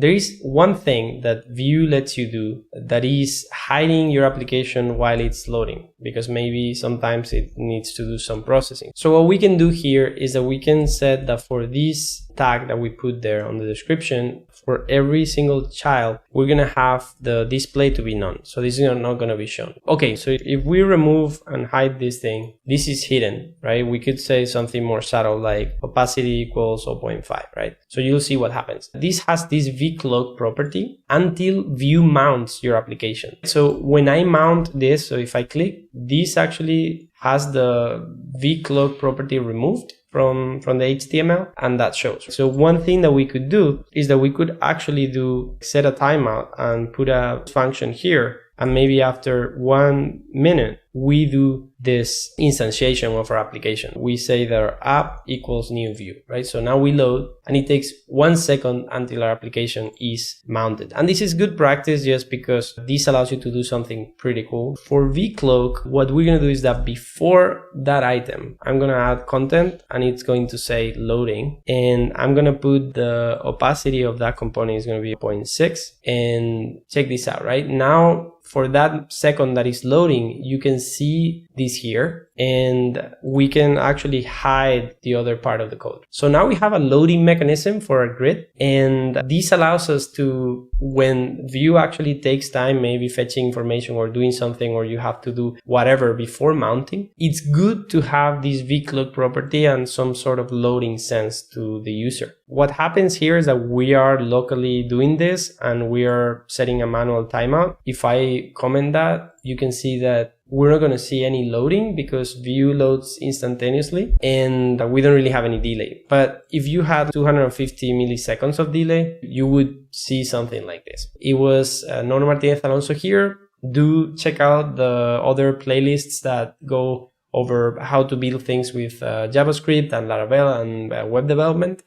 There is one thing that Vue lets you do that is hiding your application while it's loading, because maybe sometimes it needs to do some processing. So what we can do here is that we can set that for this tag that we put there on the description, for every single child, we're going to have the display to be none. So this is not going to be shown. Okay, so if we remove and hide this thing, this is hidden, right? We could say something more subtle like opacity equals 0.5, right? So you'll see what happens. This has this v-cloak property until Vue mounts your application. So when I mount this, so if I click, this actually has the v-cloak property removed from the HTML, and that shows. So one thing that we could do is that we could actually set a timeout and put a function here, and maybe after 1 minute we do this instantiation of our application. We say that our app equals new Vue, right? So now we load and it takes 1 second until our application is mounted. And this is good practice just because this allows you to do something pretty cool. For v-cloak, what we're going to do is that before that item, I'm going to add content and it's going to say loading. And I'm going to put the opacity of that component is going to be 0.6. And check this out, right? Now, for that second that is loading, you can see this here, and we can actually hide the other part of the code. So now we have a loading mechanism for our grid, and this allows us to, when Vue actually takes time, maybe fetching information or doing something, or you have to do whatever before mounting, it's good to have this v-cloak property and some sort of loading sense to the user. What happens here is that we are locally doing this and we are setting a manual timeout. If I comment that, you can see that we're not going to see any loading because Vue loads instantaneously and we don't really have any delay. But if you had 250 milliseconds of delay, you would see something like this. It was Norma Martinez Alonso here. Do check out the other playlists that go over how to build things with JavaScript and Laravel and web development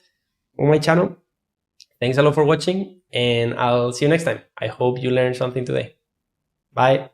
on my channel. Thanks a lot for watching, and I'll see you next time. I hope you learned something today. Bye.